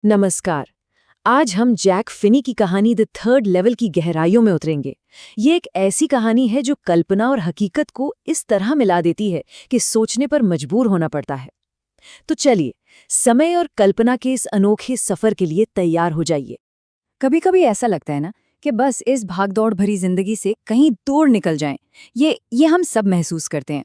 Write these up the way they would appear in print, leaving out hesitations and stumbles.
नमस्कार। आज हम जैक फिनी की कहानी द थर्ड लेवल की गहराइयों में उतरेंगे। ये एक ऐसी कहानी है जो कल्पना और हकीकत को इस तरह मिला देती है कि सोचने पर मजबूर होना पड़ता है। तो चलिए, समय और कल्पना के इस अनोखे सफर के लिए तैयार हो जाइए। कभी कभी ऐसा लगता है ना कि बस इस भागदौड़ भरी जिंदगी से कहीं दूर निकल जाएं। ये हम सब महसूस करते हैं।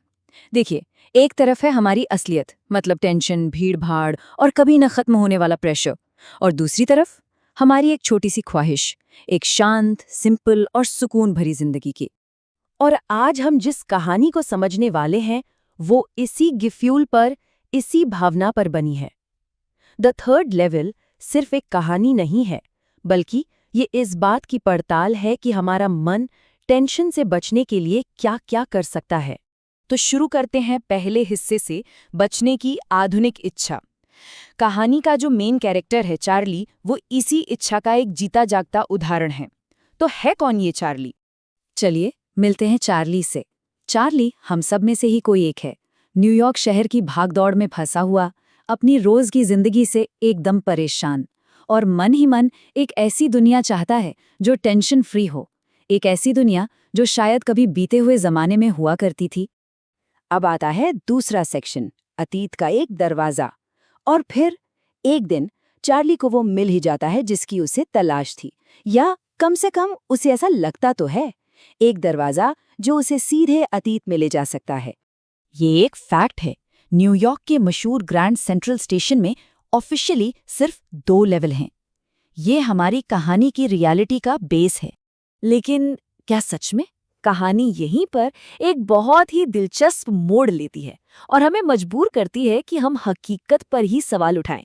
देखिए, एक तरफ है हमारी असलियत, मतलब टेंशन, भीड़ भाड़ और कभी न खत्म होने वाला प्रेशर। और दूसरी तरफ हमारी एक छोटी सी ख्वाहिश, एक शांत, सिंपल और सुकून भरी जिंदगी की। और आज हम जिस कहानी को समझने वाले हैं, वो इसी गिफ्यूल पर, इसी भावना पर बनी है। द थर्ड लेवल सिर्फ एक कहानी नहीं है, बल्कि ये इस बात की पड़ताल है कि हमारा मन टेंशन से बचने के लिए क्या-क्या कर सकता है। तो शुरू करते हैं पहले हिस्से से, बचने की आधुनिक इच्छा। कहानी का जो मेन कैरेक्टर है चार्ली, वो इसी इच्छा का एक जीता जागता उदाहरण है। तो है कौन ये चार्ली? चलिए मिलते हैं चार्ली से। चार्ली हम सब में से ही कोई एक है। न्यूयॉर्क शहर की भागदौड़ में फंसा हुआ, अपनी रोज की जिंदगी से एकदम परेशान, और मन ही मन एक ऐसी दुनिया चाहता है जो टेंशन फ्री हो। एक ऐसी दुनिया जो शायद कभी बीते हुए जमाने में हुआ करती थी। अब आता है दूसरा सेक्शन, अतीत का एक दरवाजा। और फिर एक दिन चार्ली को वो मिल ही जाता है जिसकी उसे तलाश थी, या कम से कम उसे ऐसा लगता तो है। एक दरवाजा जो उसे सीधे अतीत में ले जा सकता है। ये एक फैक्ट है। न्यूयॉर्क के मशहूर ग्रैंड सेंट्रल स्टेशन में ऑफिशियली सिर्फ 2 लेवल हैं। ये हमारी कहानी की रियलिटी का बेस है। लेकिन क्या सच में? कहानी यहीं पर एक बहुत ही दिलचस्प मोड़ लेती है और हमें मजबूर करती है कि हम हकीकत पर ही सवाल उठाएं।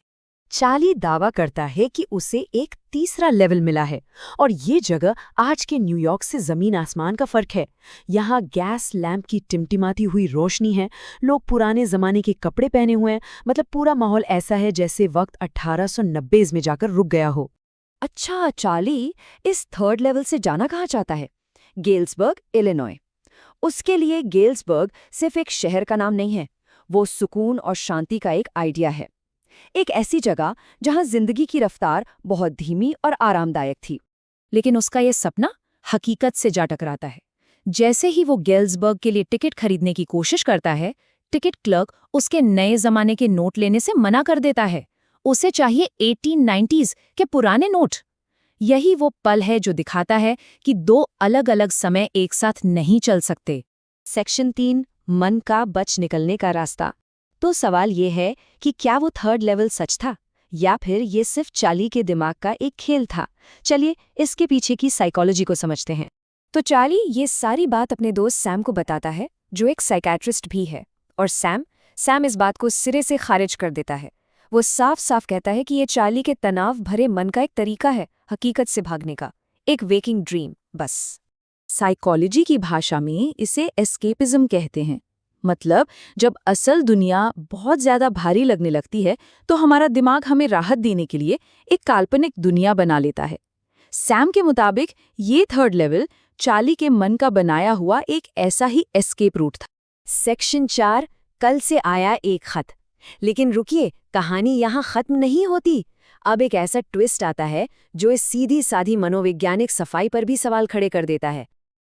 चार्ली दावा करता है कि उसे एक तीसरा लेवल मिला है, और ये जगह आज के न्यूयॉर्क से जमीन आसमान का फर्क है। यहाँ गैस लैंप की टिमटिमाती हुई रोशनी है, लोग पुराने जमाने के कपड़े पहने हुए हैं, मतलब पूरा माहौल ऐसा है जैसे वक्त 1890 में जाकर रुक गया हो। अच्छा, चार्ली इस थर्ड लेवल से जाना कहाँ चाहता है? Galesburg, Illinois. उसके लिए गेल्सबर्ग सिर्फ एक शहर का नाम नहीं है, वो सुकून और शांति का एक आइडिया है। एक ऐसी जगह जहां जिंदगी की रफ्तार बहुत धीमी और आरामदायक थी। लेकिन उसका ये सपना हकीकत से जा टकराता है। जैसे ही वो गेल्सबर्ग के लिए टिकट खरीदने की कोशिश करता है, टिकट क्लर्क उसके नए जमाने के नोट लेने से मना कर देता है। उसे चाहिए 1890s के पुराने नोट। यही वो पल है जो दिखाता है कि 2 अलग-अलग समय एक साथ नहीं चल सकते। सेक्शन 3, मन का बच निकलने का रास्ता। तो सवाल ये है कि क्या वो थर्ड लेवल सच था, या फिर ये सिर्फ चार्ली के दिमाग का एक खेल था? चलिए इसके पीछे की साइकोलॉजी को समझते हैं। तो चार्ली ये सारी बात अपने दोस्त सैम को बताता है, जो एक साइकियाट्रिस्ट भी है। और सैम इस बात को सिरे से खारिज कर देता है। वो साफ साफ कहता है कि ये चार्ली के तनाव भरे मन का एक तरीका है हकीकत से भागने का, एक वेकिंग ड्रीम बस। साइकोलॉजी की भाषा में इसे एस्केपिज्म कहते हैं। मतलब जब असल दुनिया बहुत ज्यादा भारी लगने लगती है, तो हमारा दिमाग हमें राहत देने के लिए एक काल्पनिक दुनिया बना लेता है। सैम के मुताबिक ये थर्ड लेवल चार्ली के मन का बनाया हुआ एक ऐसा ही एस्केप रूट था। सेक्शन 4, कल से आया एक खत। लेकिन रुकिए, कहानी यहाँ खत्म नहीं होती। अब एक ऐसा ट्विस्ट आता है जो इस सीधी साधी मनोवैज्ञानिक सफाई पर भी सवाल खड़े कर देता है।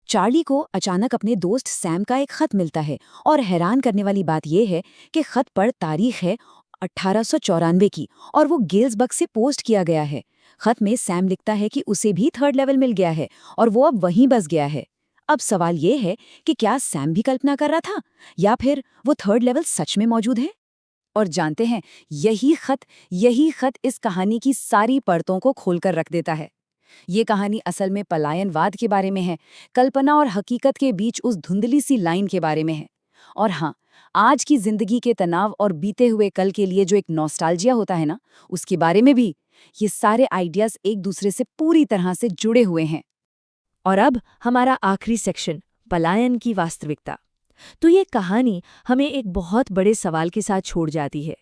चार्ली को अचानक अपने दोस्त सैम का एक खत मिलता है, और हैरान करने वाली बात यह है कि खत पर तारीख है 1894 की, और वो गेल्सबर्ग से पोस्ट किया गया है। खत में सैम लिखता है कि उसे भी थर्ड लेवल मिल गया है और वो अब वहीं बस गया है। अब सवाल ये है कि क्या सैम भी कल्पना कर रहा था, या फिर वो थर्ड लेवल सच में मौजूद है? और जानते हैं, यही खत इस कहानी की सारी परतों को खोलकर रख देता है। ये कहानी असल में पलायनवाद के बारे में है, कल्पना और हकीकत के बीच उस धुंधली सी लाइन के बारे में है। और हाँ, आज की जिंदगी के तनाव और बीते हुए कल के लिए जो एक नॉस्टैल्जिया होता है ना, उसके बारे में भी। ये सारे आइडियाज एक दूसरे से पूरी तरह से जुड़े हुए हैं। और अब हमारा आखिरी सेक्शन, पलायन की वास्तविकता। तो ये कहानी हमें एक बहुत बड़े सवाल के साथ छोड़ जाती है।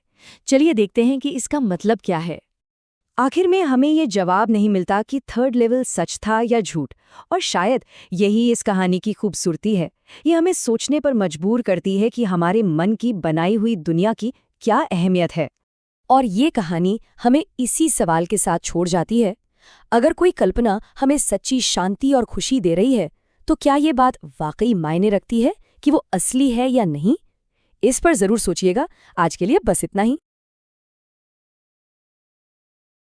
चलिए देखते हैं कि इसका मतलब क्या है। आखिर में हमें ये जवाब नहीं मिलता कि थर्ड लेवल सच था या झूठ, और शायद यही इस कहानी की खूबसूरती है। ये हमें सोचने पर मजबूर करती है कि हमारे मन की बनाई हुई दुनिया की क्या अहमियत है। और ये कहानी हमें इसी सवाल के साथ छोड़ जाती है, अगर कोई कल्पना हमें सच्ची शांति और खुशी दे रही है, तो क्या ये बात वाकई मायने रखती है कि वो असली है या नहीं? इस पर जरूर सोचिएगा। आज के लिए बस इतना ही।